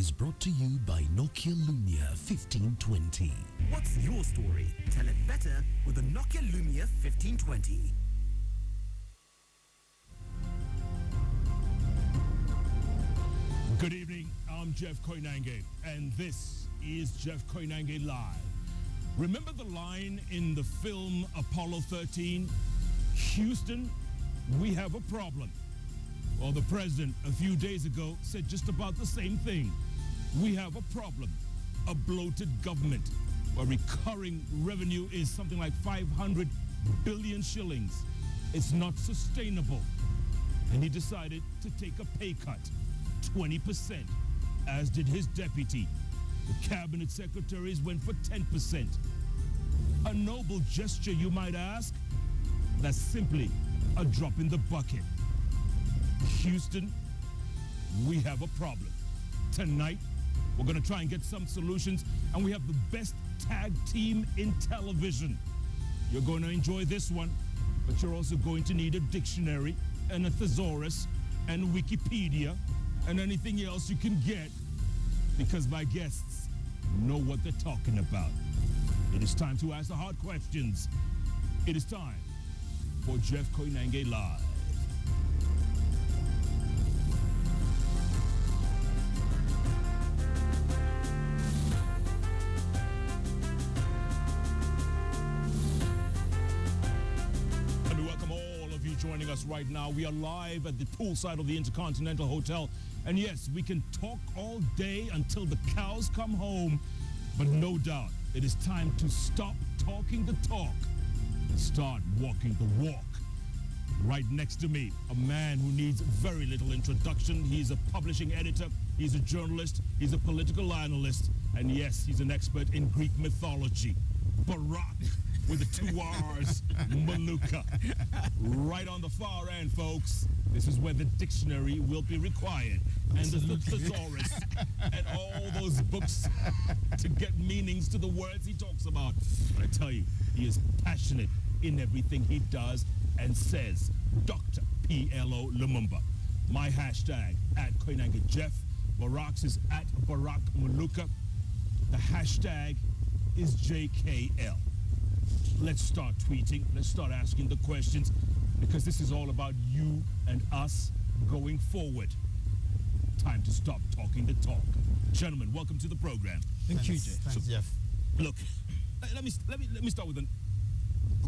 is brought to you by Nokia Lumia 1520. What's your story? Tell it better with the Nokia Lumia 1520. Good evening, I'm Jeff Koinange, and this is Jeff Koinange Live. Remember the line in the film Apollo 13? Houston, we have a problem. Well, the president a few days ago said just about the same thing. We have a problem, a bloated government where recurring revenue is something like 500 billion shillings. It's not sustainable. And he decided to take a pay cut. 20%, as did his deputy. The cabinet secretaries went for 10%. A noble gesture, you might ask? That's simply a drop in the bucket. Houston, we have a problem. Tonight, we're going to try and get some solutions, and we have the best tag team in television. You're going to enjoy this one, but you're also going to need a dictionary and a thesaurus and Wikipedia and anything else you can get, because my guests know what they're talking about. It is time to ask the hard questions. It is time for Jeff Koinange Live. Joining us right now. We are live at the poolside of the Intercontinental Hotel. And yes, we can talk all day until the cows come home. But no doubt, it is time to stop talking the talk and start walking the walk. Right next to me, a man who needs very little introduction. He's a publishing editor, he's a journalist, he's a political analyst, and yes, he's an expert in Greek mythology. Barrack, with the 2 R's, Muluka. Right on the far end, folks. This is where the dictionary will be required. And the thesaurus and all those books to get meanings to the words he talks about. But I tell you, he is passionate in everything he does and says. Dr. PLO Lumumba. My hashtag, at Koinange Jeff. Barrack's is at Barrack Muluka. The hashtag is JKL. Let's start tweeting. Let's start asking the questions, because this is all about you and us going forward. Time to stop talking the talk. Gentlemen, welcome to the program. Thank you, Jeff. Thanks, Jeff. Look, let me start with a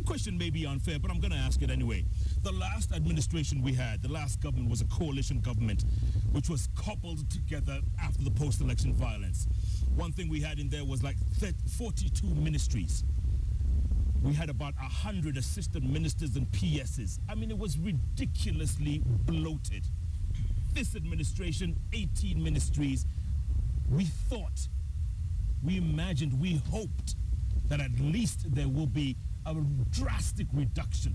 question may be unfair, but I'm going to ask it anyway. The last administration we had, the last government, was a coalition government, which was coupled together after the post-election violence. One thing we had in there was like 42 ministries. We had about 100 assistant ministers and PSs. I mean, it was ridiculously bloated. This administration, 18 ministries. We thought, we imagined, we hoped that at least there will be a drastic reduction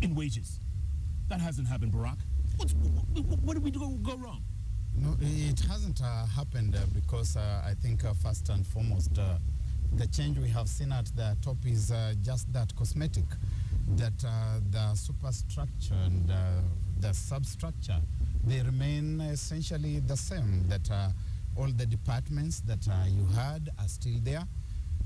in wages. That hasn't happened, Barrack. What did we go wrong? No, it hasn't happened because I think first and foremost, the change we have seen at the top is just that cosmetic, that the superstructure and the substructure, they remain essentially the same, that all the departments that you had are still there.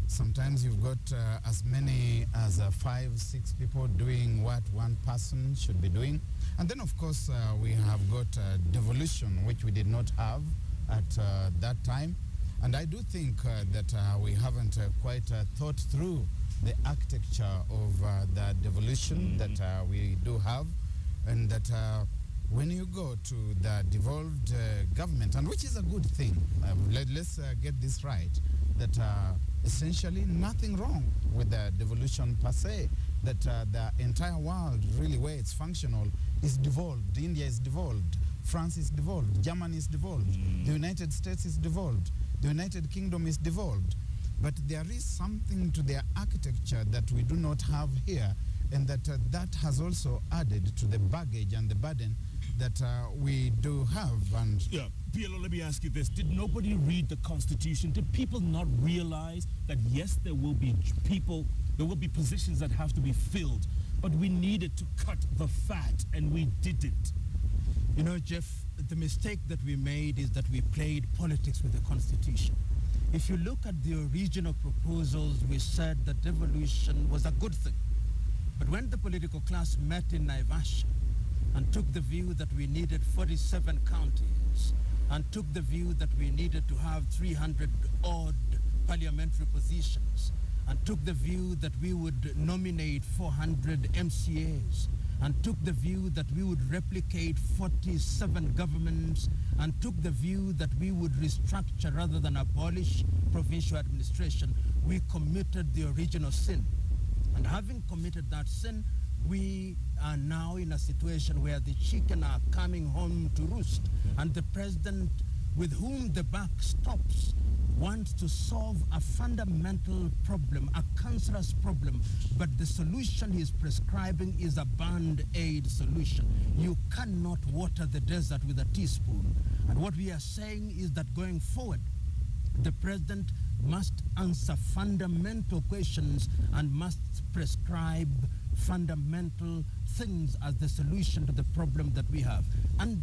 Sometimes you've got as many as 5, 6 people doing what one person should be doing. And then, of course, we have got devolution, which we did not have at that time. And I do think that we haven't quite thought through the architecture of the devolution that we do have, and that when you go to the devolved government, and which is a good thing, let's get this right, that essentially nothing wrong with the devolution per se, that the entire world, really where it's functional, is devolved. India is devolved. France is devolved. Germany is devolved. The United States is devolved. The United Kingdom is devolved. But there is something to their architecture that we do not have here, and that that has also added to the baggage and the burden that we do have. And yeah, PLO, let me ask you this. Did nobody read the Constitution? Did people not realize that, yes, there will be people, there will be positions that have to be filled, but we needed to cut the fat, and we didn't? You know, Jeff, the mistake that we made is that we played politics with the Constitution. If you look at the original proposals, we said that devolution was a good thing. But when the political class met in Naivasha and took the view that we needed 47 counties and took the view that we needed to have 300-odd parliamentary positions and took the view that we would nominate 400 MCAs and took the view that we would replicate 47 governments and took the view that we would restructure rather than abolish provincial administration, we committed the original sin. And having committed that sin, we are now in a situation where the chicken are coming home to roost. And the president, with whom the buck stops, wants to solve a fundamental problem, a cancerous problem, but the solution he's prescribing is a band-aid solution. You cannot water the desert with a teaspoon. And what we are saying is that going forward, the president must answer fundamental questions and must prescribe fundamental things as the solution to the problem that we have. And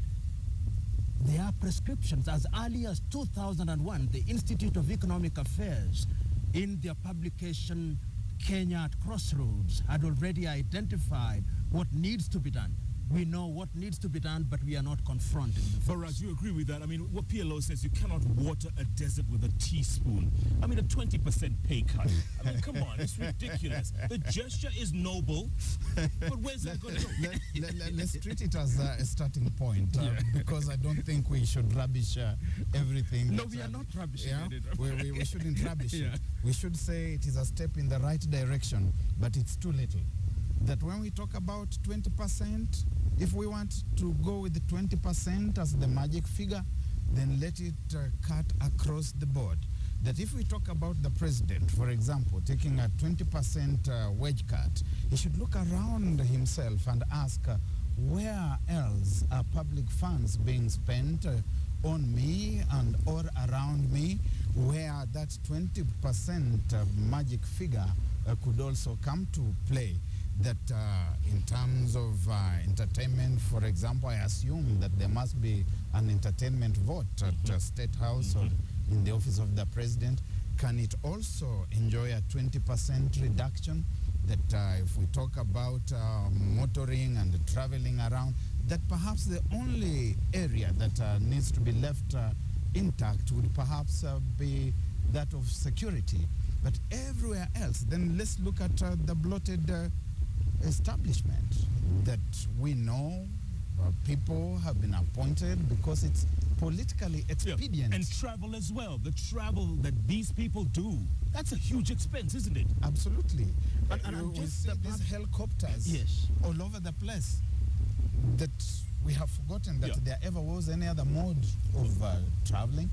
there are prescriptions. As early as 2001, the Institute of Economic Affairs, in their publication Kenya at Crossroads, had already identified what needs to be done. We know what needs to be done, but we are not confronting the Barrack, you agree with that? I mean, what PLO says, you cannot water a desert with a teaspoon. I mean, a 20% pay cut. I mean, come on, it's ridiculous. The gesture is noble, but where's it going to go? Let's treat it as a starting point, because I don't think we should rubbish everything. No, we are not rubbishing it. We shouldn't rubbish it. We should say it is a step in the right direction, but it's too little. That when we talk about 20%, if we want to go with the 20% as the magic figure, then let it cut across the board. That if we talk about the president, for example, taking a 20% wage cut, he should look around himself and ask, where else are public funds being spent on me and or around me, where that 20% magic figure could also come to play? That in terms of entertainment, for example, I assume that there must be an entertainment vote at State House or in the office of the president. Can it also enjoy a 20% reduction? That if we talk about motoring and traveling around, that perhaps the only area that needs to be left intact would perhaps be that of security. But everywhere else, then let's look at the bloated establishment that we know people have been appointed because it's politically expedient. Yeah. And travel as well. The travel that these people do, that's a huge expense, isn't it? Absolutely. And we see these helicopters all over the place. That we have forgotten that there ever was any other mode of traveling.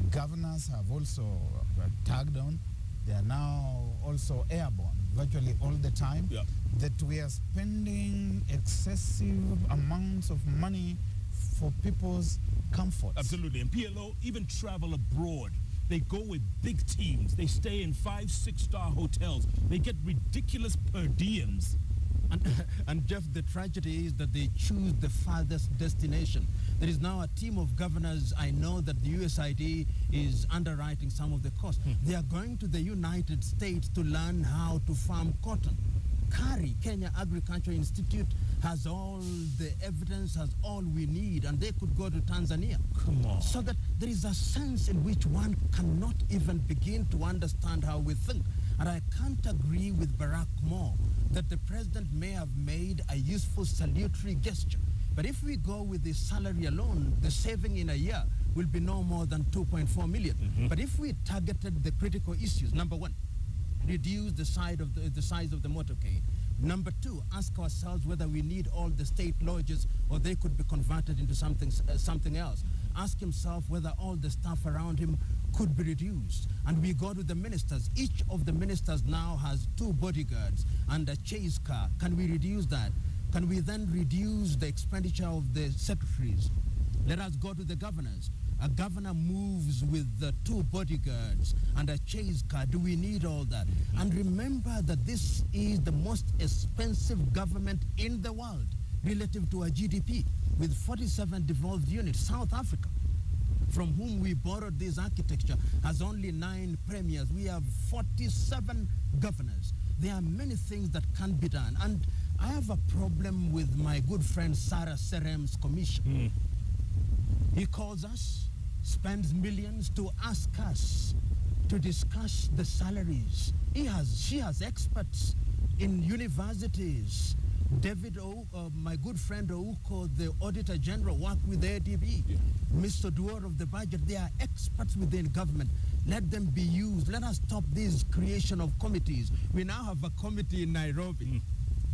Governors have also tagged on. They are now also airborne virtually all the time. Yeah. That we are spending excessive amounts of money for people's comfort. Absolutely. And PLO even travel abroad. They go with big teams. They stay in 5-6-star hotels. They get ridiculous per diems. And Jeff, the tragedy is that they choose the farthest destination. There is now a team of governors. I know that the USAID is underwriting some of the costs. They are going to the United States to learn how to farm cotton. KARI, Kenya Agriculture Institute, has all the evidence, has all we need, and they could go to Tanzania. Come on. So that there is a sense in which one cannot even begin to understand how we think. And I can't agree with Barrack more that the president may have made a useful salutary gesture. But if we go with the salary alone, the saving in a year will be no more than 2.4 million. But if we targeted the critical issues, number one, reduce the size of the motorcade. Number two, ask ourselves whether we need all the state lodges or they could be converted into something else. Ask himself whether all the staff around him could be reduced. And we go to the ministers. Each of the ministers now has 2 bodyguards and a chase car. Can we reduce that? Can we then reduce the expenditure of the secretaries? Let us go to the governors. A governor moves with 2 bodyguards and a chase car. Do we need all that? And remember that this is the most expensive government in the world relative to our GDP. with 47 devolved units. South Africa, from whom we borrowed this architecture, has only 9 premiers. We have 47 governors. There are many things that can be done. And I have a problem with my good friend Sarah Serem's commission. He calls us, spends millions to ask us to discuss the salaries. She has experts in universities. David my good friend Ouko, the Auditor General, worked with ADB. Mr. Duor of the budget, they are experts within government. Let them be used. Let us stop this creation of committees. We now have a committee in Nairobi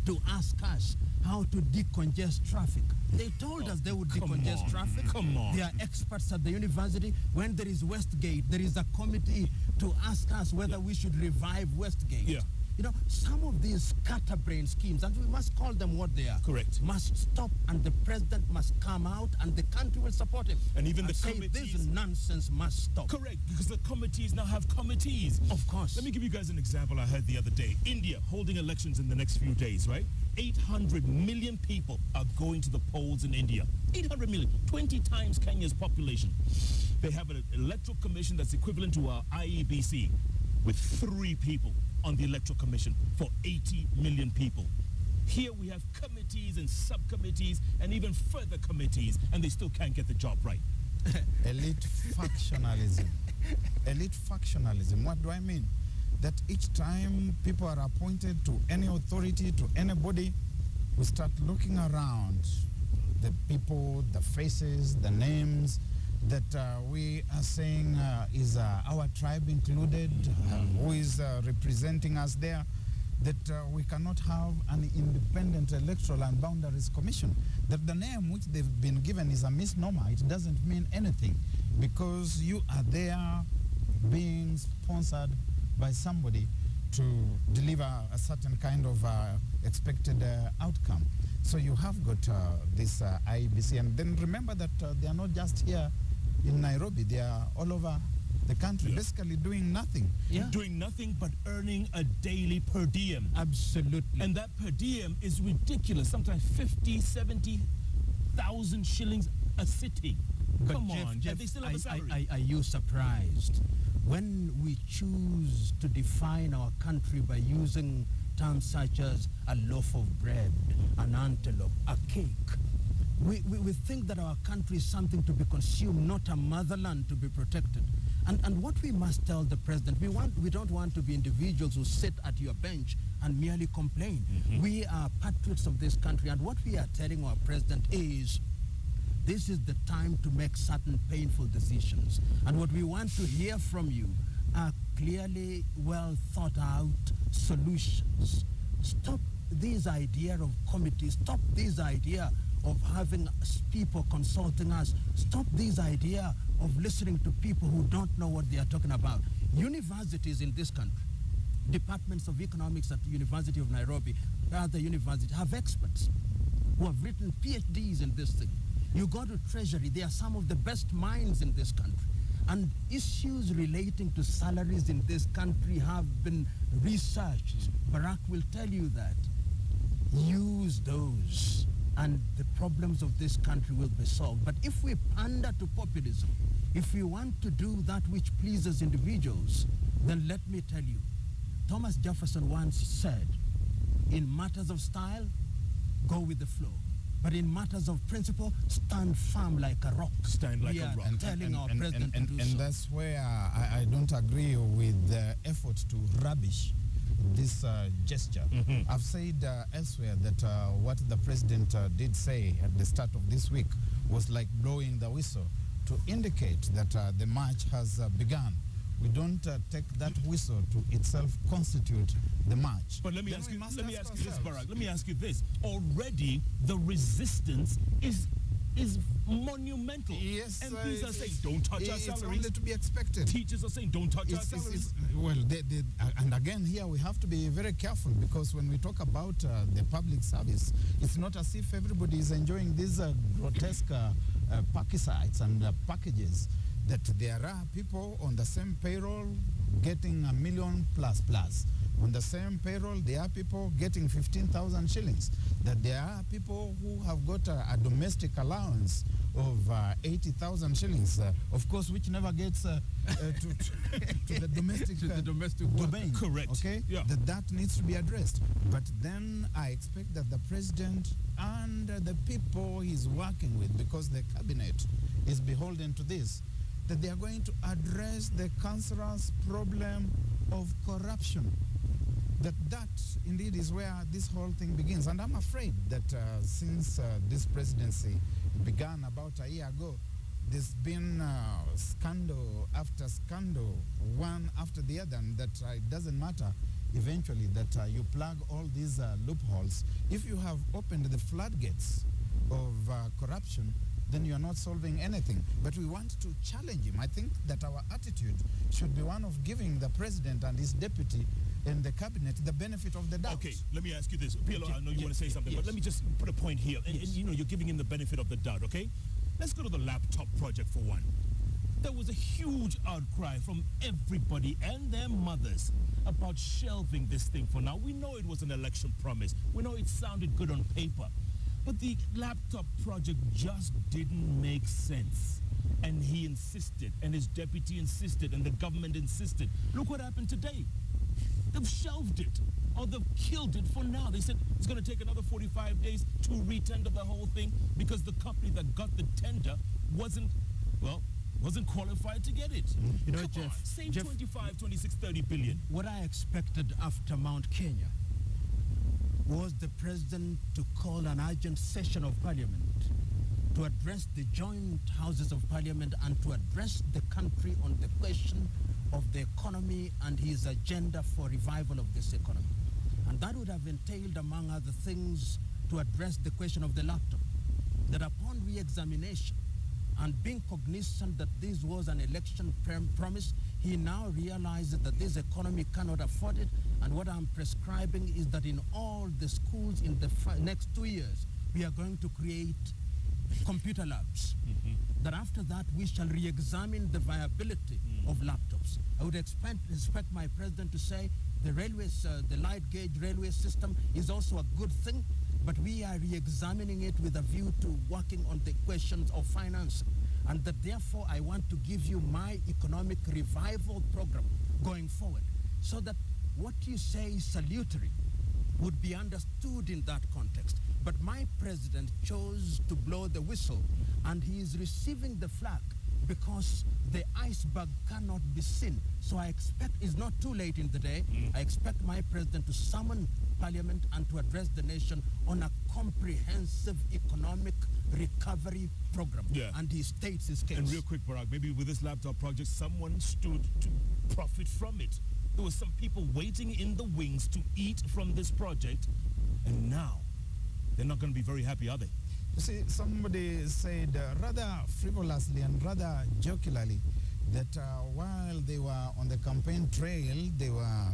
to ask us how to decongest traffic. They told us they would decongest traffic. Come on. They are experts at the university. When there is Westgate, there is a committee to ask us whether we should revive Westgate. Yeah. You know, some of these scatterbrain schemes, and we must call them what they are. Correct. Must stop, and the president must come out, and the country will support him. And even the say committees. this nonsense must stop. Correct, because the committees now have committees. Of course. Let me give you guys an example I heard the other day. India holding elections in the next few days, right? 800 million people are going to the polls in India. 800 million, 20 times Kenya's population. They have an electoral commission that's equivalent to our IEBC, with 3 people on the electoral commission for 80 million people. Here we have committees and subcommittees and even further committees, and they still can't get the job right. Elite factionalism. Elite factionalism. What do I mean? That each time people are appointed to any authority, to anybody, we start looking around the people, the faces, the names that we are saying is our tribe included, who is representing us there, that we cannot have an independent electoral and boundaries commission. That the name which they've been given is a misnomer. It doesn't mean anything because you are there being sponsored by somebody to deliver a certain kind of expected outcome. So you have got this IEBC, and then remember that they are not just here in Nairobi, they are all over the country, basically doing nothing. Doing nothing but earning a daily per diem. Absolutely. And that per diem is ridiculous, sometimes 50, 70,000 shillings a sitting. But Come Jeff, on, Jeff, they still have a salary. are you surprised when we choose to define our country by using terms such as a loaf of bread, an antelope, a cake? We think that our country is something to be consumed, not a motherland to be protected. And what we must tell the president, we don't want to be individuals who sit at your bench and merely complain. We are patriots of this country, and what we are telling our president is, this is the time to make certain painful decisions. And what we want to hear from you are clearly well thought out solutions. Stop this idea of committees. Stop this idea of having people consulting us. Stop this idea of listening to people who don't know what they are talking about. Universities in this country, departments of economics at the University of Nairobi, other universities, have experts who have written PhDs in this thing. You go to Treasury, they are some of the best minds in this country. And issues relating to salaries in this country have been researched. Barrack will tell you that. Use those, and the problems of this country will be solved. But if we pander to populism, if we want to do that which pleases individuals, then let me tell you, Thomas Jefferson once said, in matters of style, go with the flow. But in matters of principle, stand firm like a rock. Stand like a rock. Telling our president to do so. And that's where I don't agree with the effort to rubbish this gesture. I've said elsewhere that what the president did say at the start of this week was like blowing the whistle to indicate that the march has begun. We don't take that whistle to itself constitute the march. But let me ask you this, Barrack. Let me ask you this. Already, the resistance is monumental. Yes, MPs are saying, don't touch our salaries. It's only to be expected. Teachers are saying, don't touch our salaries. And again, here we have to be very careful, because when we talk about the public service, it's not as if everybody is enjoying these grotesque parasites and packages. That there are people on the same payroll getting $1 million plus. On the same payroll, there are people getting 15,000 shillings. That there are people who have got a domestic allowance of 80,000 shillings, of course, which never gets to the domestic, To the domestic domain. Correct. Okay? Yeah. That needs to be addressed. But then I expect that the president and the people he's working with, because the cabinet is beholden to this, that they are going to address the cancerous problem of corruption. That indeed is where this whole thing begins. And I'm afraid that since this presidency began about a year ago, there's been scandal after scandal, one after the other, and that it doesn't matter eventually that you plug all these loopholes. If you have opened the floodgates of corruption, then you are not solving anything. But we want to challenge him. I think that our attitude should be one of giving the president and his deputy and the cabinet the benefit of the doubt. Okay, let me ask you this. PLO, I know you want to say something, but let me just put a point here. And you know, you're giving him the benefit of the doubt, okay? Let's go to the laptop project for one. There was a huge outcry from everybody and their mothers about shelving this thing for now. We know it was an election promise. We know it sounded good on paper. But the laptop project just didn't make sense. And he insisted, and his deputy insisted, and the government insisted. Look what happened today. They've shelved it, or they've killed it for now. They said it's going to take another 45 days to retender the whole thing because the company that got the tender wasn't qualified to get it. You know, Come Jeff, on, save Jeff, 25, 26, 30 billion. What I expected after Mount Kenya was the president to call an urgent session of parliament to address the joint houses of parliament and to address the country on the question of the economy and his agenda for revival of this economy. And that would have entailed, among other things, to address the question of the laptop. That upon re-examination and being cognizant that this was an election promise, he now realizes that this economy cannot afford it. And what I'm prescribing is that in all the schools in the next 2 years, we are going to create computer labs. That after that, we shall re-examine the viability of laptops. I would expect my president to say the railways, the light gauge railway system is also a good thing, but we are re-examining it with a view to working on the questions of finance. And that therefore I want to give you my economic revival program going forward, so that what you say is salutary would be understood in that context. But my president chose to blow the whistle, and he is receiving the flag because the iceberg cannot be seen. So I expect it's not too late in the day. I expect my president to summon parliament and to address the nation on a comprehensive economic recovery program. Yeah. And he states his case. And real quick, Barrack, maybe with this laptop project, someone stood to profit from it. There were some people waiting in the wings to eat from this project, and now they're not going to be very happy, are they? You see, somebody said rather frivolously and rather jocularly that while they were on the campaign trail, they were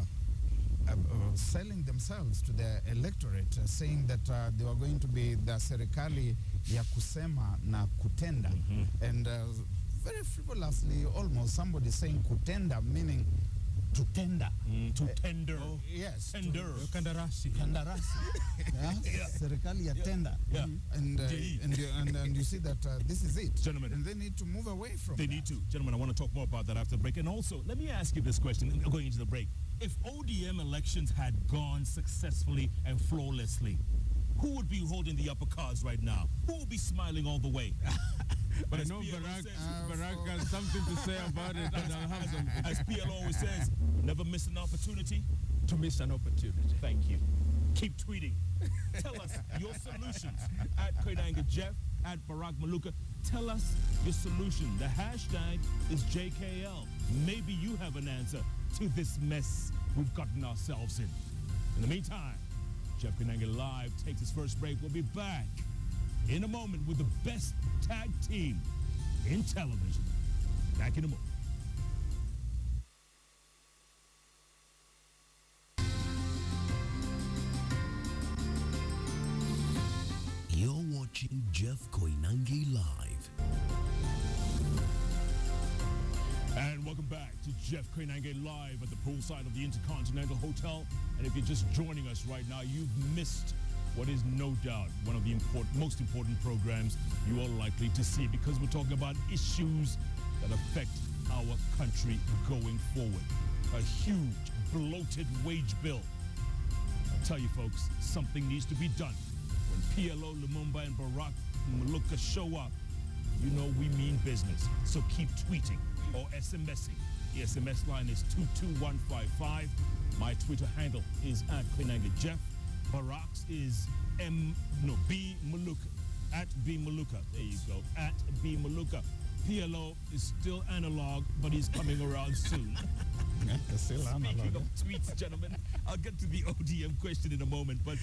selling themselves to the electorate, saying that they were going to be the serikali ya kusema na kutenda. And very frivolously, almost somebody saying kutenda, meaning to tender. To tender. Yes. Tender. Kandarasi. Kandarasi. Yeah? Serikali ya tender. Yeah. And you see that this is it. Gentlemen. And they need to move away from They that. need to. Gentlemen, I want to talk more about that after the break. And also, let me ask you this question going into the break. If ODM elections had gone successfully and flawlessly, who would be holding the upper cards right now? Who would be smiling all the way? But I know Barrack has something to say about it, and I'll have something. As PLO always says, never miss an opportunity To miss an opportunity. Thank you. Keep tweeting. Tell us your solutions at Koinange Jeff, at Barrack Muluka. Tell us your solution. The hashtag is JKL. Maybe you have an answer to this mess we've gotten ourselves in. In the meantime, Jeff Koinange Live takes its first break. We'll be back in a moment with the best tag team in television. Back in a moment. You're watching Jeff Koinange Live. And welcome back to Jeff Koinange live at the poolside of the Intercontinental Hotel. And if you're just joining us right now, you've missed what is no doubt one of the most important programs you are likely to see, because we're talking about issues that affect our country going forward. A huge, bloated wage bill. I tell you folks, something needs to be done. When PLO Lumumba and Barrack Muluka show up, you know we mean business. So keep tweeting or SMSing. The SMS line is 22155. My Twitter handle is @Koinange Jeff. Barrack's is B Muluka, @B Muluka. There you go, @B Muluka. PLO is still analog, but he's coming around soon. Still Speaking analog. of tweets, gentlemen, I'll get to the ODM question in a moment, but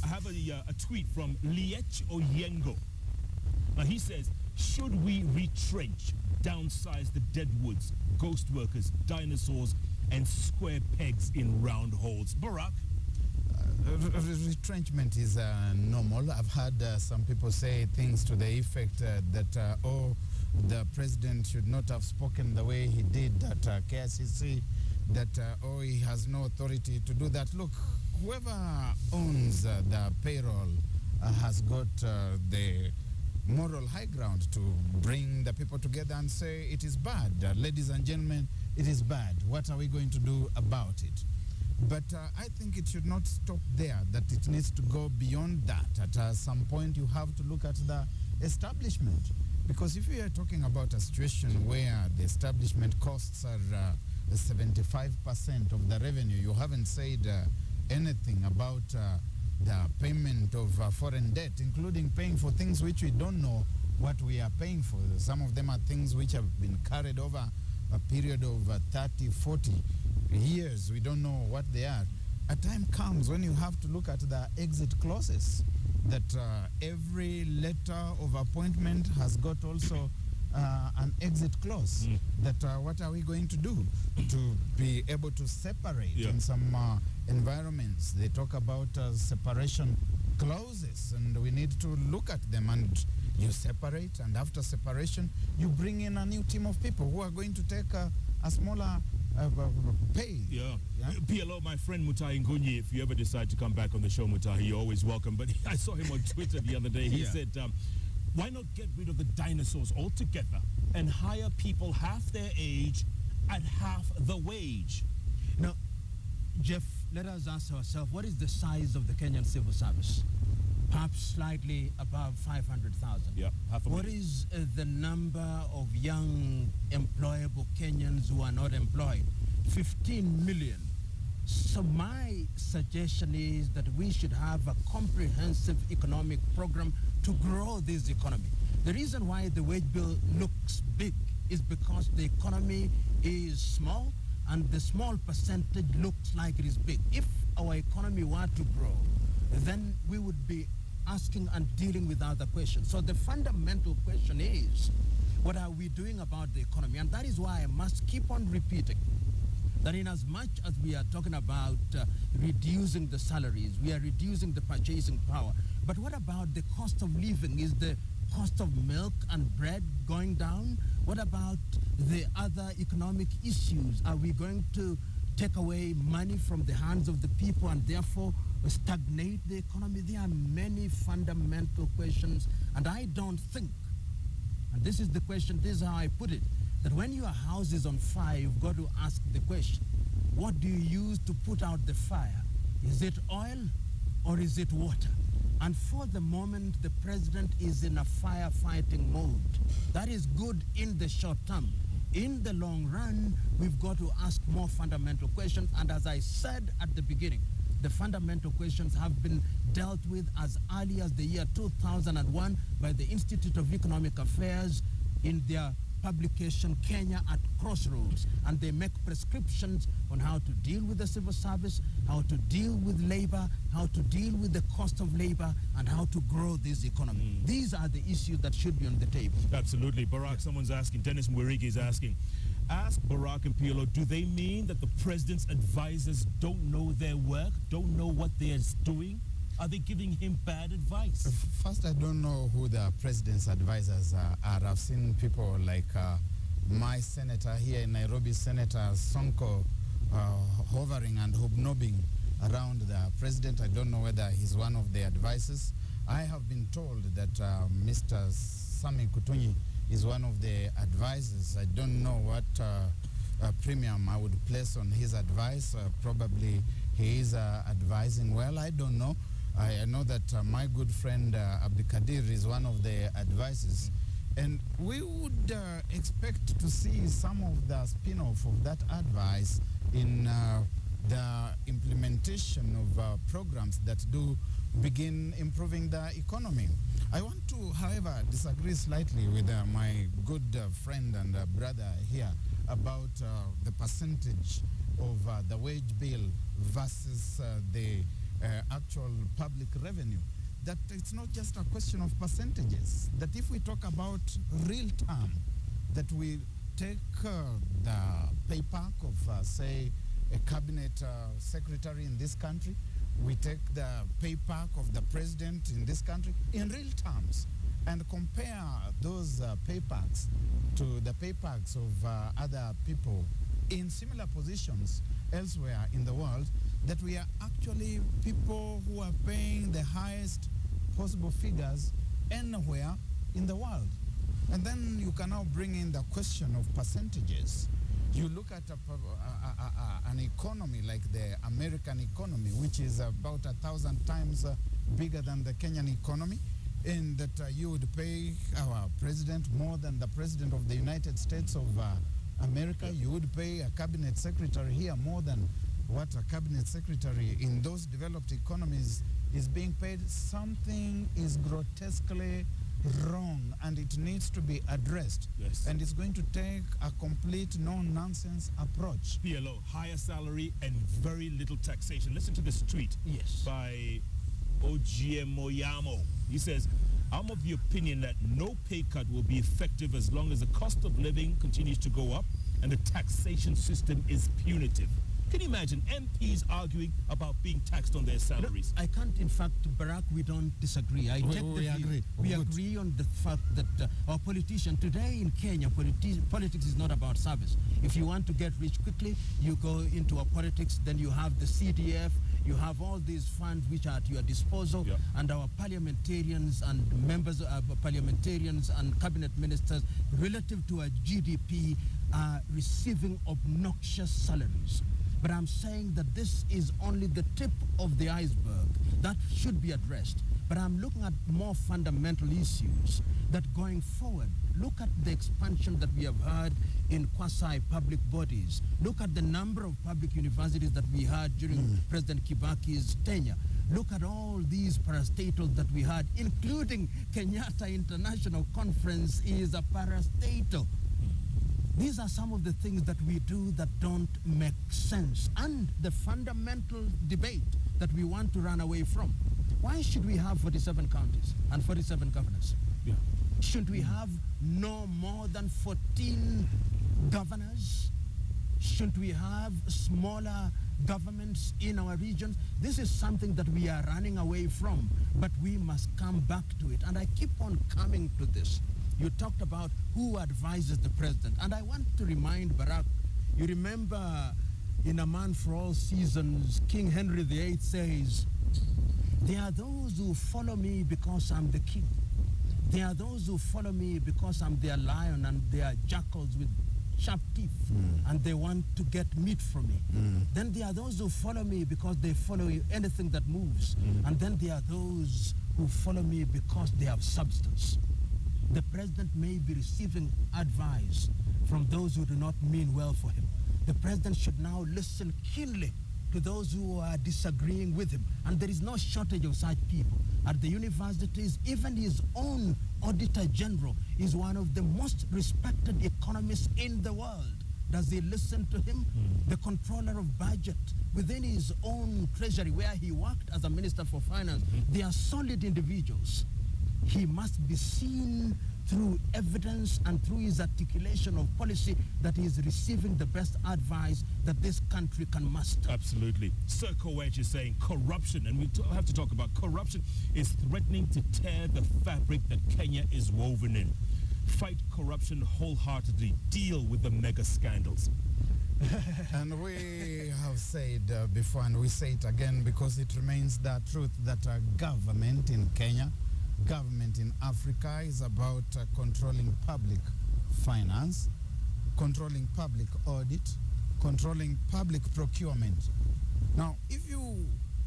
I have a tweet from Liech Oyengo. Now he says, should we retrench, downsize the deadwoods, ghost workers, dinosaurs, and square pegs in round holes? Barrack? Retrenchment is normal. I've heard some people say things to the effect that, the president should not have spoken the way he did at KICC, that, he has no authority to do that. Look, whoever owns the payroll has got the moral high ground to bring the people together and say it is bad. Ladies and gentlemen, it is bad. What are we going to do about it? But I think it should not stop there, that it needs to go beyond that. At some point, you have to look at the establishment. Because if we are talking about a situation where the establishment costs are 75% of the revenue, you haven't said anything about the payment of foreign debt, including paying for things which we don't know what we are paying for. Some of them are things which have been carried over a period of 30, 40 years. We don't know what they are. A time comes when you have to look at the exit clauses, that every letter of appointment has got also an exit clause. That what are we going to do to be able to separate? In some environments, they talk about separation clauses, and we need to look at them. And you separate, and after separation, you bring in a new team of people who are going to take a smaller pay. PLO, my friend Mutahi Ngunyi, if you ever decide to come back on the show, Mutahi, you're always welcome. But I saw him on Twitter the other day. He said, why not get rid of the dinosaurs altogether and hire people half their age at half the wage? Now, Jeff, let us ask ourselves, what is the size of the Kenyan civil service? Perhaps slightly above 500,000. Yeah, half a What million. is the number of young employable Kenyans who are not employed? 15 million. So my suggestion is that we should have a comprehensive economic program to grow this economy. The reason why the wage bill looks big is because the economy is small, and the small percentage looks like it is big. If our economy were to grow, then we would be asking and dealing with other questions. So the fundamental question is, what are we doing about the economy? And that is why I must keep on repeating that in as much as we are talking about reducing the salaries, we are reducing the purchasing power. But what about the cost of living? Is the cost of milk and bread going down? What about the other economic issues? Are we going to take away money from the hands of the people and therefore stagnate the economy? There are many fundamental questions, and I don't think, and this is the question, this is how I put it, that when your house is on fire, you've got to ask the question, what do you use to put out the fire? Is it oil or is it water? And for the moment, the president is in a firefighting mode. That is good in the short term. In the long run, we've got to ask more fundamental questions. And as I said at the beginning, the fundamental questions have been dealt with as early as the year 2001 by the Institute of Economic Affairs in their publication Kenya at Crossroads, and they make prescriptions on how to deal with the civil service, how to deal with labor, how to deal with the cost of labor, and how to grow this economy. These are the issues that should be on the table. Absolutely. Barrack, someone's asking, Dennis Mwirigi is asking, ask Barrack and PLO, do they mean that the president's advisors don't know their work, don't know what they're doing? Are they giving him bad advice? First, I don't know who the president's advisors are. I've seen people like my senator here in Nairobi, Senator Sonko, hovering and hobnobbing around the president. I don't know whether he's one of the advisors. I have been told that Mr. Sami Kutunyi is one of the advisors. I don't know what premium I would place on his advice. Probably he is advising well. I don't know. I know that my good friend Abdikadir is one of the advisors. And we would expect to see some of the spin-off of that advice in the implementation of programs that do begin improving the economy. I want to, however, disagree slightly with my good friend and brother here about the percentage of the wage bill versus the actual public revenue. That it's not just a question of percentages. That if we talk about real term, that we take the pay pack of, say, a cabinet secretary in this country, we take the pay pack of the president in this country in real terms and compare those pay packs to the pay packs of other people in similar positions elsewhere in the world, that we are actually people who are paying the highest possible figures anywhere in the world. And then you can now bring in the question of percentages. You look at an economy like the American economy, which is about 1,000 times bigger than the Kenyan economy, and that you would pay our president more than the president of the United States of America. You would pay a cabinet secretary here more than what a cabinet secretary in those developed economies is being paid. Something is grotesquely wrong, and it needs to be addressed. Yes. And it's going to take a complete no-nonsense approach. PLO, higher salary and very little taxation. Listen to this tweet by Ogiemoyamo. He says, I'm of the opinion that no pay cut will be effective as long as the cost of living continues to go up and the taxation system is punitive. Can you imagine MPs arguing about being taxed on their salaries? No, I can't. In fact, Barrack, we don't disagree. We agree. We agree on the fact that our politician today in Kenya, politics is not about service. If you want to get rich quickly, you go into our politics, then you have the CDF, you have all these funds which are at your disposal, and our parliamentarians and members of parliamentarians and cabinet ministers, relative to our GDP, are receiving obnoxious salaries. But I'm saying that this is only the tip of the iceberg that should be addressed. But I'm looking at more fundamental issues that going forward, look at the expansion that we have had in quasi-public bodies. Look at the number of public universities that we had during President Kibaki's tenure. Look at all these parastatals that we had, including Kenyatta International Conference is a parastatal. These are some of the things that we do that don't make sense. And the fundamental debate that we want to run away from. Why should we have 47 counties and 47 governors? Shouldn't we have no more than 14 governors? Shouldn't we have smaller governments in our regions? This is something that we are running away from, but we must come back to it. And I keep on coming to this. You talked about who advises the president. And I want to remind Barrack, you remember in A Man for All Seasons, King Henry VIII says, there are those who follow me because I'm the king. There are those who follow me because I'm their lion and they are jackals with sharp teeth and they want to get meat from me. Then there are those who follow me because they follow anything that moves. And then there are those who follow me because they have substance. The president may be receiving advice from those who do not mean well for him. The president should now listen keenly to those who are disagreeing with him. And there is no shortage of such people. At the universities, even his own Auditor General is one of the most respected economists in the world. Does he listen to him? The controller of budget within his own treasury, where he worked as a minister for finance, they are solid individuals. He must be seen through evidence and through his articulation of policy that he is receiving the best advice that this country can muster. Absolutely. Sir Koinange is saying corruption, and we have to talk about corruption, is threatening to tear the fabric that Kenya is woven in. Fight corruption wholeheartedly. Deal with the mega scandals. And we have said before, and we say it again because it remains the truth, that government in Kenya, government in Africa is about controlling public finance, controlling public audit, controlling public procurement. Now, if you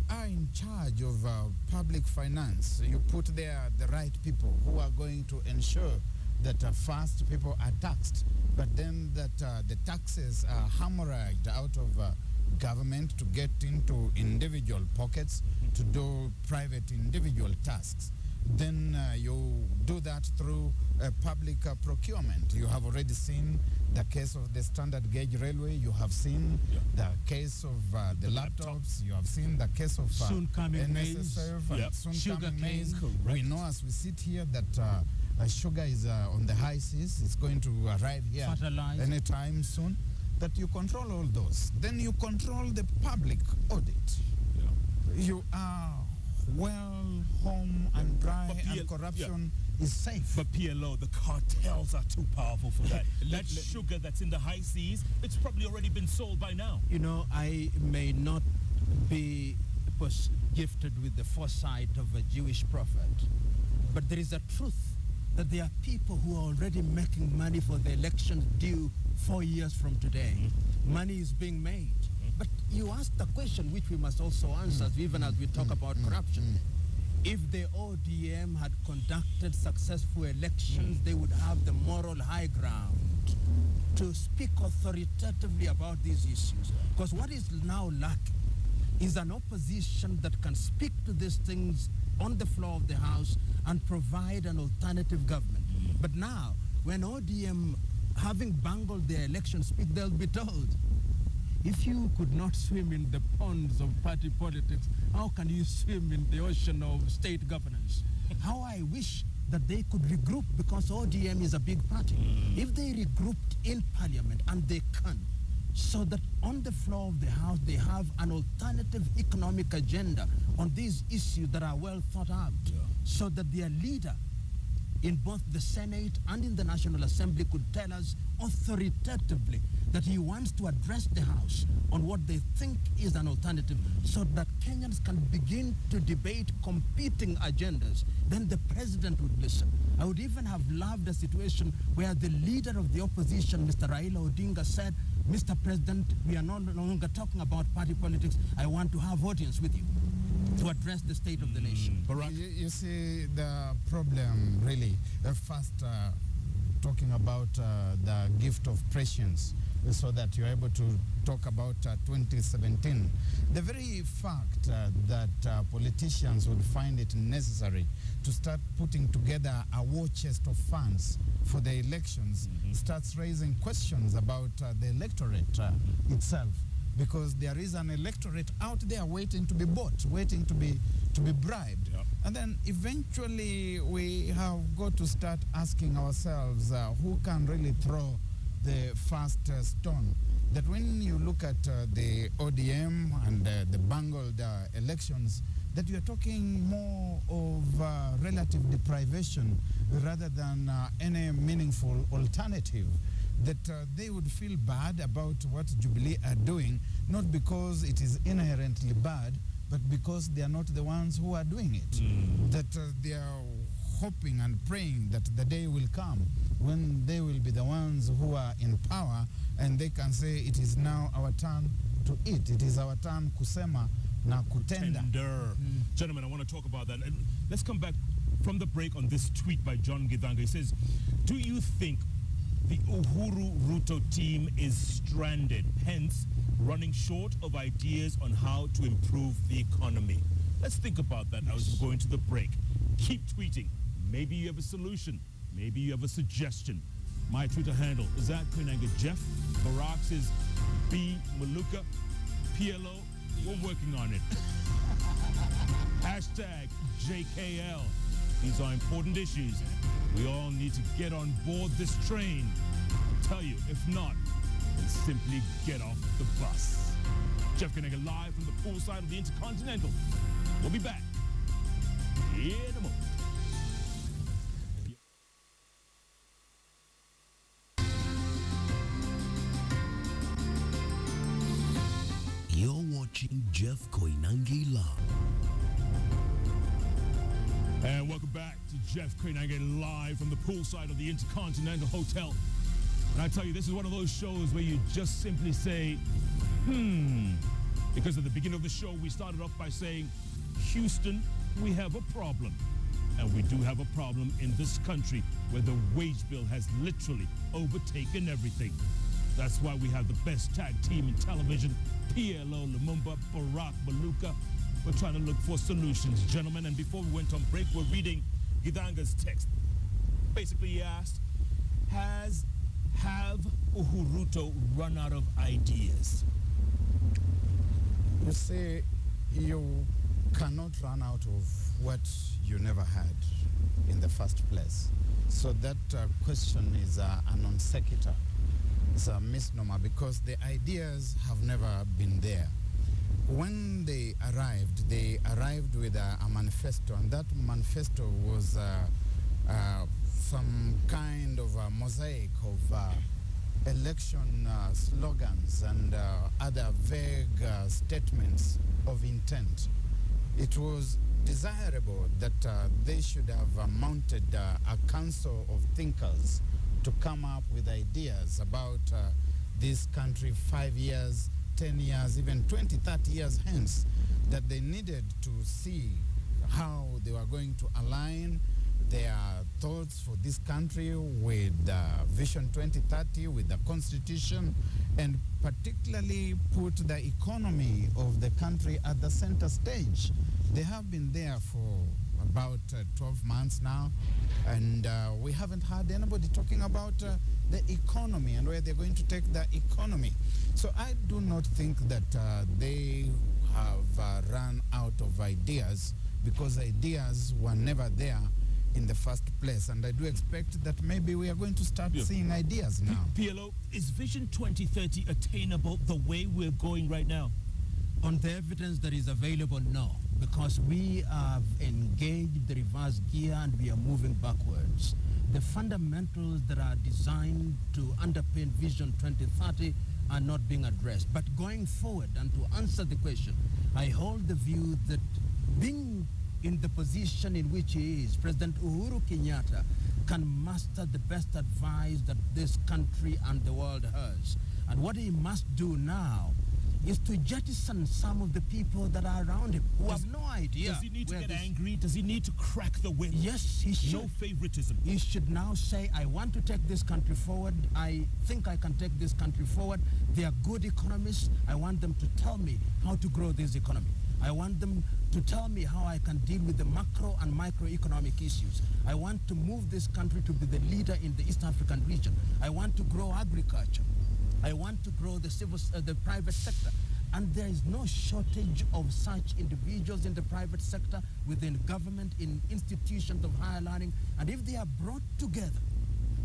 are in charge of public finance, you put there the right people who are going to ensure that first people are taxed, but then that the taxes are hemorrhaged out of government to get into individual pockets to do private individual tasks. Then you do that through public procurement. You have already seen the case of the standard gauge railway. You have seen the case of the laptops. You have seen the case of soon coming maize. Soon coming maize. We know as we sit here that sugar is on the high seas. It's going to arrive here anytime soon. That you control all those. Then you control the public audit. You are well, home and dry, and corruption is safe. But PLO, the cartels are too powerful for that. That sugar that's in the high seas, it's probably already been sold by now. You know, I may not be gifted with the foresight of a Jewish prophet, but there is a truth that there are people who are already making money for the elections due 4 years from today. Money is being made. But you asked the question which we must also answer, even as we talk about corruption. If the ODM had conducted successful elections, they would have the moral high ground to speak authoritatively about these issues. Because what is now lacking is an opposition that can speak to these things on the floor of the House and provide an alternative government. But now, when ODM, having bungled their election speak, they'll be told, if you could not swim in the ponds of party politics, how can you swim in the ocean of state governance? How I wish that they could regroup, because ODM is a big party. If they regrouped in parliament, and they can, so that on the floor of the House they have an alternative economic agenda on these issues that are well thought out, so that their leader in both the Senate and in the National Assembly could tell us authoritatively that he wants to address the House on what they think is an alternative, so that Kenyans can begin to debate competing agendas. Then the president would listen. I would even have loved a situation where the leader of the opposition, Mr. Raila Odinga, said, Mr. President, we are no longer talking about party politics. I want to have audience with you to address the state of the nation. Barrack? You see the problem, really, first talking about the gift of prescience, so that you're able to talk about 2017. The very fact that politicians would find it necessary to start putting together a war chest of funds for the elections starts raising questions about the electorate itself. Because there is an electorate out there waiting to be bought, waiting to be bribed. And then eventually we have got to start asking ourselves who can really throw the first stone. That when you look at the ODM and the bungled elections, that you're talking more of relative deprivation rather than any meaningful alternative. That they would feel bad about what Jubilee are doing, not because it is inherently bad, but because they are not the ones who are doing it. That they are hoping and praying that the day will come when they will be the ones who are in power, and they can say, it is now our turn to eat. It is our turn kusema na kutenda. Gentlemen, I want to talk about that. And let's come back from the break on this tweet by John Githanga. He says, do you think the Uhuru Ruto team is stranded, hence running short of ideas on how to improve the economy? Let's think about that as we go into the break. Keep tweeting. Maybe you have a solution. Maybe you have a suggestion. My Twitter handle is @Koinange Jeff. Barrack's is B Muluka. PLO, we're working on it. #JKL. These are important issues. We all need to get on board this train. I tell you, if not, then simply get off the bus. Jeff Koinange live from the poolside of the Intercontinental. We'll be back in a moment. You're watching Jeff Koinange Live. And welcome back to Jeff Koinange live from the poolside of the Intercontinental Hotel. And I tell you, this is one of those shows where you just simply say, because at the beginning of the show, we started off by saying, Houston, we have a problem. And we do have a problem in this country where the wage bill has literally overtaken everything. That's why we have the best tag team in television, PLO Lumumba, Barrack Muluka. We're trying to look for solutions, gentlemen. And before we went on break, we're reading Gidanga's text. Basically, he asked, have Uhuruto run out of ideas? You see, you cannot run out of what you never had in the first place. So that question is a non sequitur. It's a misnomer because the ideas have never been there. When they arrived with a manifesto, and that manifesto was some kind of a mosaic of election slogans and other vague statements of intent. It was desirable that they should have mounted a council of thinkers to come up with ideas about this country 5 years, 10 years, even 20, 30 years hence, that they needed to see how they were going to align their thoughts for this country with Vision 2030, with the Constitution, and particularly put the economy of the country at the center stage. They have been there for about 12 months now, and we haven't heard anybody talking about the economy and where they're going to take the economy. So I do not think that they have run out of ideas, because ideas were never there in the first place. And I do expect that maybe we are going to start seeing ideas now. PLO, is Vision 2030 attainable the way we're going right now? On the evidence that is available, no, because we have engaged the reverse gear and we are moving backwards. The fundamentals that are designed to underpin Vision 2030 are not being addressed. But going forward, and to answer the question, I hold the view that being in the position in which he is, President Uhuru Kenyatta can master the best advice that this country and the world has. And what he must do now is to jettison some of the people that are around him who have no idea. Does he need to get angry? Does he need to crack the whip? Yes, he should. No favoritism. He should now say, I want to take this country forward. I think I can take this country forward. They are good economists. I want them to tell me how to grow this economy. I want them to tell me how I can deal with the macro and microeconomic issues. I want to move this country to be the leader in the East African region. I want to grow agriculture. I want to grow the private sector. And there is no shortage of such individuals in the private sector, within government, in institutions of higher learning. And if they are brought together,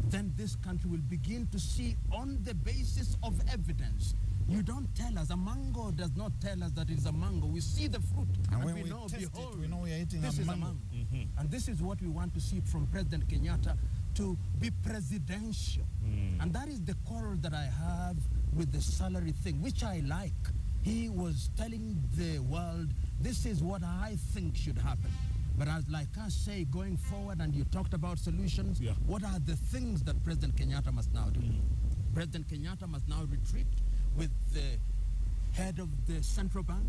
then this country will begin to see on the basis of evidence. You don't tell us. A mango does not tell us that it's a mango. We see the fruit, and when we we know, taste behold, it, we know we are eating this a is mango. a mango. And this is what we want to see from President Kenyatta, to be presidential. And that is the quarrel that I have with the salary thing, which I like. He was telling the world, this is what I think should happen. But as like I say, going forward, and you talked about solutions, what are the things that President Kenyatta must now do? President Kenyatta must now retreat with the head of the central bank,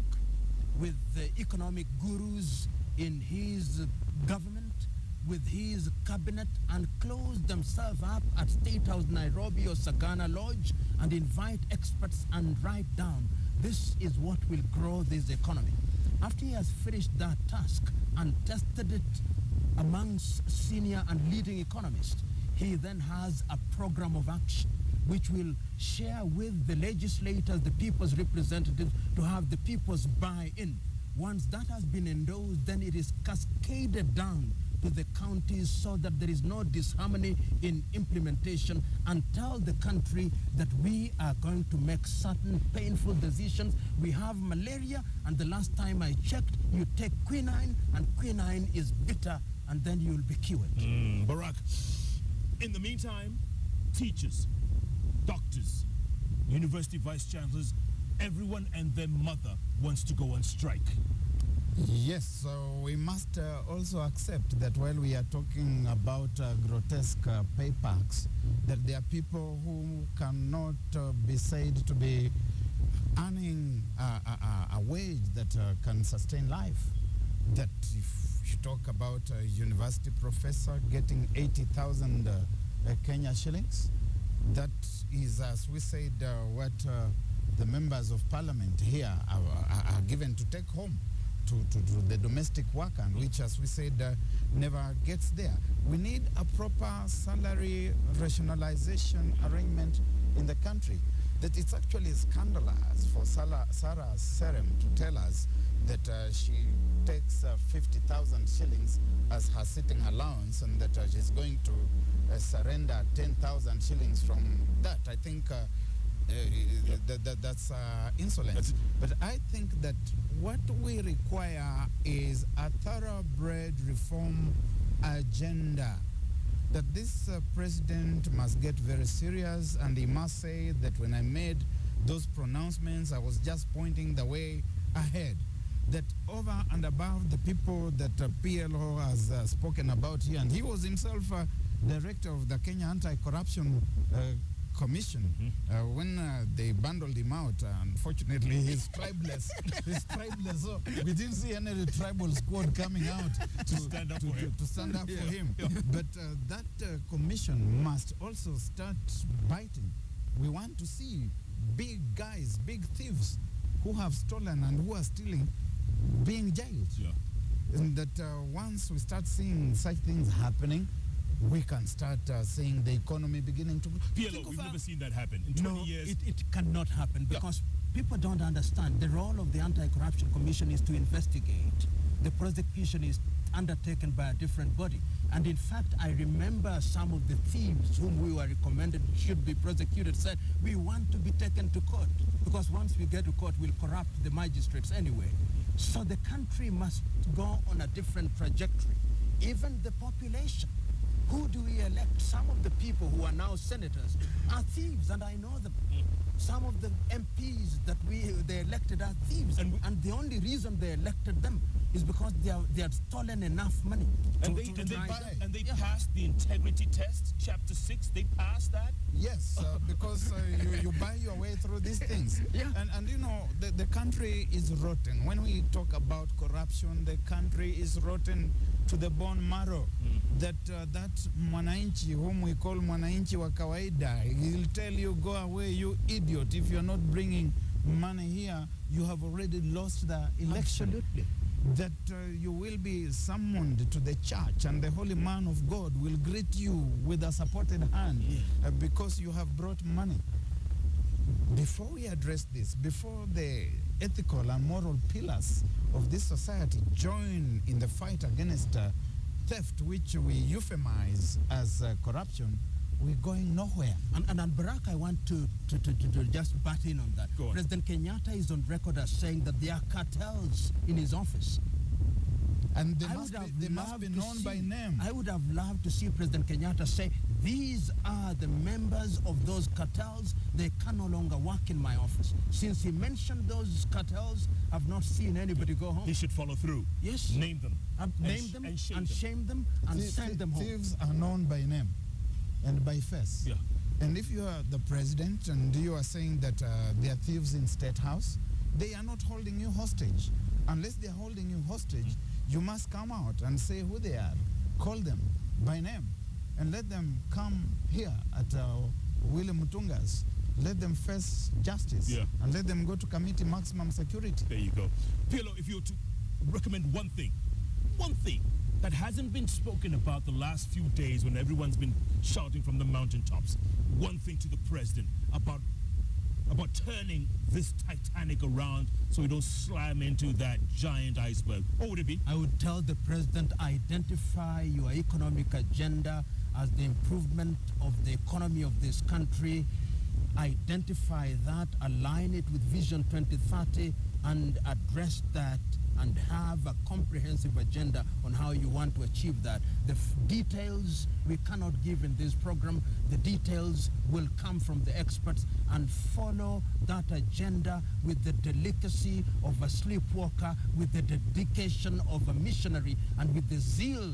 with the economic gurus in his government, with his cabinet, and close themselves up at State House Nairobi or Sagana Lodge and invite experts and write down, this is what will grow this economy. After he has finished that task and tested it amongst senior and leading economists, he then has a program of action which will share with the legislators, the people's representatives, to have the people's buy-in. Once that has been endorsed, then it is cascaded down to the counties so that there is no disharmony in implementation, and tell the country that we are going to make certain painful decisions. We have malaria, and the last time I checked, you take quinine, and quinine is bitter, and then you'll be cured. Barrack, in the meantime, teachers, doctors, university vice chancellors, everyone and their mother wants to go on strike. Yes, so we must also accept that while we are talking about grotesque pay packs, that there are people who cannot be said to be earning a wage that can sustain life. That if you talk about a university professor getting 80,000 Kenya shillings, that is, as we said, what the members of parliament here are given to take home to the domestic worker, and which, as we said, never gets there. We need a proper salary rationalization arrangement in the country. That it's actually scandalous for Sarah Serem to tell us that she takes 50,000 shillings as her sitting allowance, and that she's going to surrender 10,000 shillings from that. I think that's insolence. But I think that what we require is a thoroughbred reform agenda. That this president must get very serious, and he must say that when I made those pronouncements, I was just pointing the way ahead. That over and above the people that PLO has spoken about here, and he was himself director of the Kenya Anti-Corruption Commission. When they bundled him out, unfortunately, he's tribeless. He's tribeless, so we didn't see any tribal squad coming out to stand up for him. But that commission must also start biting. We want to see big guys, big thieves who have stolen and who are stealing being jailed. And that once we start seeing such things happening, we can start seeing the economy beginning to... PLO, we've never seen that happen. In 20 years... It cannot happen because people don't understand. The role of the Anti-Corruption Commission is to investigate. The prosecution is undertaken by a different body. And in fact, I remember some of the thieves whom we were recommended should be prosecuted said, we want to be taken to court because once we get to court, we'll corrupt the magistrates anyway. So the country must go on a different trajectory. Even the population. Who do we elect? Some of the people who are now senators are thieves, and I know them. Some of the MPs that they elected are thieves, and the only reason they elected them is because they had stolen enough money. And they passed the integrity test, Chapter 6. They passed that. Yes, because you buy your way through these things. And you know, the country is rotten. When we talk about corruption, the country is rotten to the bone marrow. That mwananchi, whom we call mwananchi wa kawaida, he'll tell you, go away, you idiot. If you're not bringing money here, you have already lost the election. Absolutely. That you will be summoned to the church, and the holy man of God will greet you with a supported hand because you have brought money. Before we address this, before the ethical and moral pillars of this society join in the fight against theft, which we euphemize as corruption, we're going nowhere. And Barrack, I want to just butt in on that. President Kenyatta is on record as saying that there are cartels in his office. And they must be known by name. I would have loved to see President Kenyatta say, these are the members of those cartels. They can no longer work in my office. Since he mentioned those cartels, I've not seen anybody go home. He should follow through. Yes. Name them. Name them and shame them and send them home. Thieves are known by name and by face. And if you are the president and you are saying that they are thieves in State House, they are not holding you hostage. Unless they are holding you hostage, you must come out and say who they are. Call them by name and let them come here at William Mutunga's. Let them face justice and let them go to committee maximum security. There you go. PLO, if you were to recommend one thing that hasn't been spoken about the last few days when everyone's been shouting from the mountaintops, one thing to the president about about turning this Titanic around so we don't slam into that giant iceberg? What would it be? I would tell the president, identify your economic agenda as the improvement of the economy of this country. Identify that, align it with Vision 2030, and address that and have a comprehensive agenda on how you want to achieve that. The details we cannot give in this program. The details will come from the experts, and follow that agenda with the delicacy of a sleepwalker, with the dedication of a missionary, and with the zeal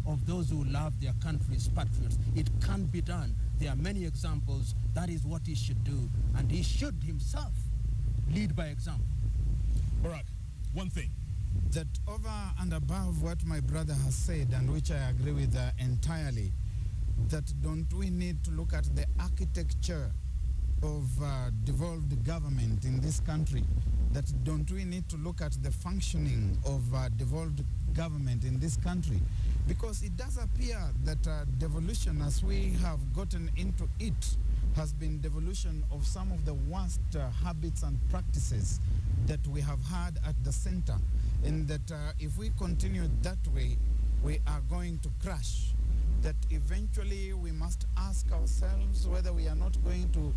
of those who love their country's patriots. It can be done. There are many examples. That is what he should do, and he should himself lead by example. Barrack, one thing. That over and above what my brother has said, and which I agree with entirely, that don't we need to look at the architecture of devolved government in this country? That don't we need to look at the functioning of devolved government in this country? Because it does appear that devolution, as we have gotten into it, has been devolution of some of the worst habits and practices that we have had at the center. And that if we continue that way, we are going to crash. That eventually we must ask ourselves whether we are not going to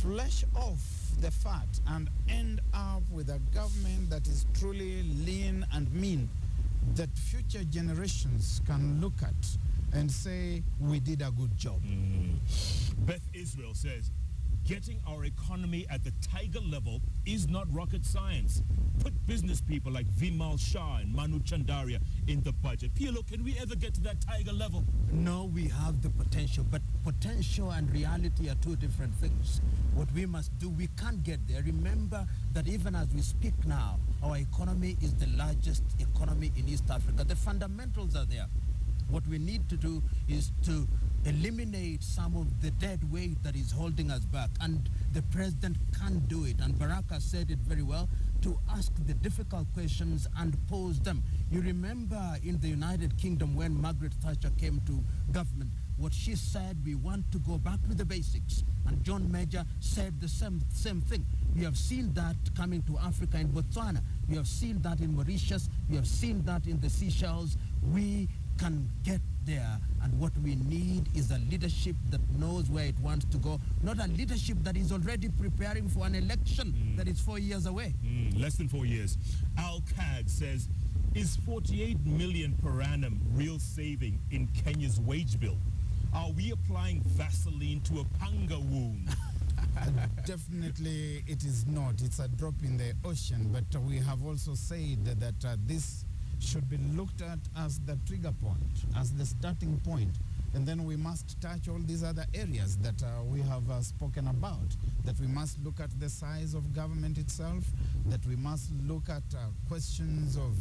flesh off the fat and end up with a government that is truly lean and mean, that future generations can look at and say, we did a good job. Beth Israel says, getting our economy at the tiger level is not rocket science. Put business people like Vimal Shah and Manu Chandaria in the budget. PLO, can we ever get to that tiger level? No, we have the potential, but potential and reality are two different things. What we must do, we can't get there. Remember that even as we speak now, our economy is the largest economy in East Africa. The fundamentals are there. What we need to do is to eliminate some of the dead weight that is holding us back. And the president can do it. And Barrack has said it very well, to ask the difficult questions and pose them. You remember in the United Kingdom when Margaret Thatcher came to government, what she said, we want to go back to the basics. And John Major said the same thing. We have seen that coming to Africa in Botswana. We have seen that in Mauritius. We have seen that in the Seychelles. We can get there, and what we need is a leadership that knows where it wants to go, not a leadership that is already preparing for an election that is 4 years away. Less than 4 years. Al Cad says, is 48 million per annum real saving in Kenya's wage bill? Are we applying Vaseline to a panga wound? Definitely it is not. It's a drop in the ocean, but we have also said that this should be looked at as the trigger point, as the starting point. And then we must touch all these other areas that we have spoken about, that we must look at the size of government itself, that we must look at questions of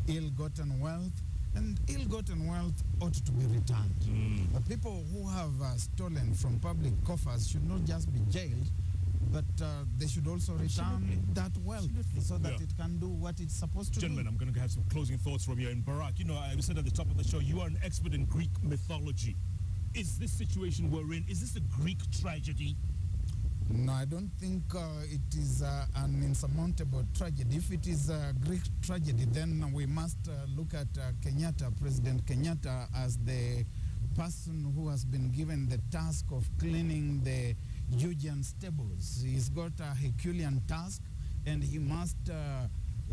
ill-gotten wealth, and ill-gotten wealth ought to be returned. The people who have stolen from public coffers should not just be jailed, but they should also return that wealth so that it can do what it's supposed to Gentlemen, do. I'm going to have some closing thoughts from you. And Barrack, you know, I said at the top of the show, you are an expert in Greek mythology. Is this situation we're in, is this a Greek tragedy? No, I don't think it is an insurmountable tragedy. If it is a Greek tragedy, then we must look at Kenyatta, President Kenyatta, as the person who has been given the task of cleaning the Eugean stables. He's got a Herculean task, and he must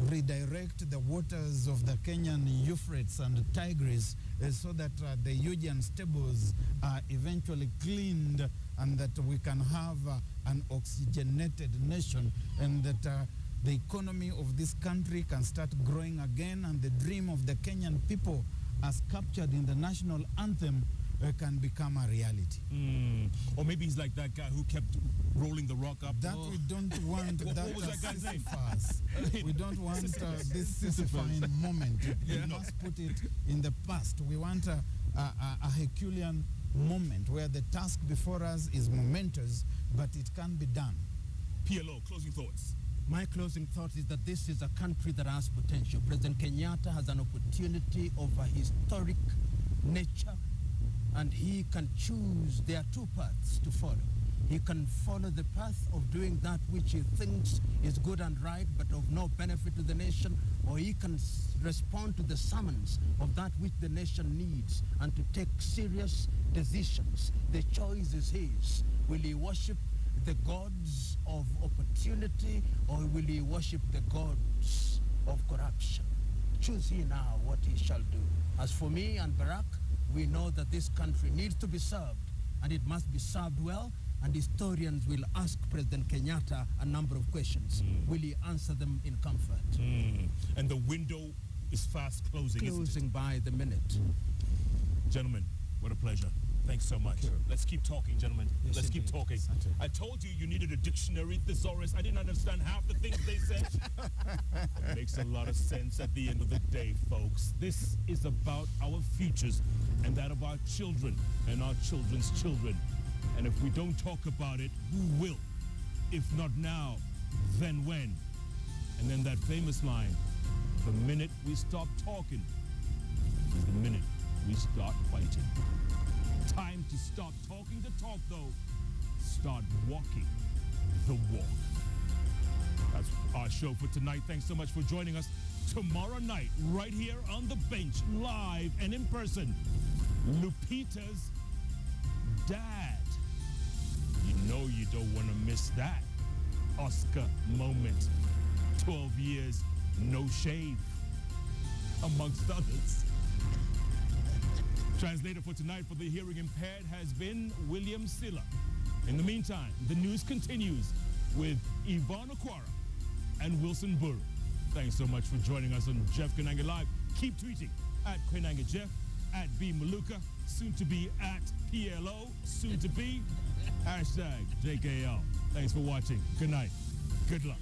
redirect the waters of the Kenyan Euphrates and Tigris so that the Eugean stables are eventually cleaned, and that we can have an oxygenated nation, and that the economy of this country can start growing again, and the dream of the Kenyan people as captured in the national anthem can become a reality. Or maybe he's like that guy who kept rolling the rock up. That we don't want. What that was that guy's name? Sisyphus. We don't want this Sisyphean moment. We must put it in the past. We want a Herculean moment where the task before us is momentous, but it can be done. PLO, closing thoughts. My closing thought is that this is a country that has potential. President Kenyatta has an opportunity of a historic nature, and he can choose. There are two paths to follow. He can follow the path of doing that which he thinks is good and right, but of no benefit to the nation, or he can respond to the summons of that which the nation needs and to take serious decisions. The choice is his. Will he worship the gods of opportunity, or will he worship the gods of corruption? Choose he now what he shall do. As for me and Barrack, we know that this country needs to be served, and it must be served well, and historians will ask President Kenyatta a number of questions. Will he answer them in comfort? And the window is fast closing, isn't it? Closing by the minute. Gentlemen, what a pleasure. Thanks so much. Let's keep talking, gentlemen. Yes, Let's keep indeed. talking. I told you needed a dictionary, thesaurus. I didn't understand half the things they said. It makes a lot of sense at the end of the day, folks. This is about our futures and that of our children and our children's children. And if we don't talk about it, who will? If not now, then when? And then that famous line, the minute we stop talking is the minute we start fighting. Time to stop talking the talk, though. Start walking the walk. That's our show for tonight. Thanks so much for joining us. Tomorrow night, right here on the bench, live and in person, Lupita's dad. You know you don't want to miss that Oscar moment. 12 years, no shave, amongst others. Translator for tonight for the hearing impaired has been William Silla. In the meantime, the news continues with Yvonne Aquara and Wilson Buru. Thanks so much for joining us on Jeff Koinange Live. Keep tweeting at Koinange Jeff, at B Muluka, soon to be at PLO, soon to be #JKL. Thanks for watching. Good night. Good luck.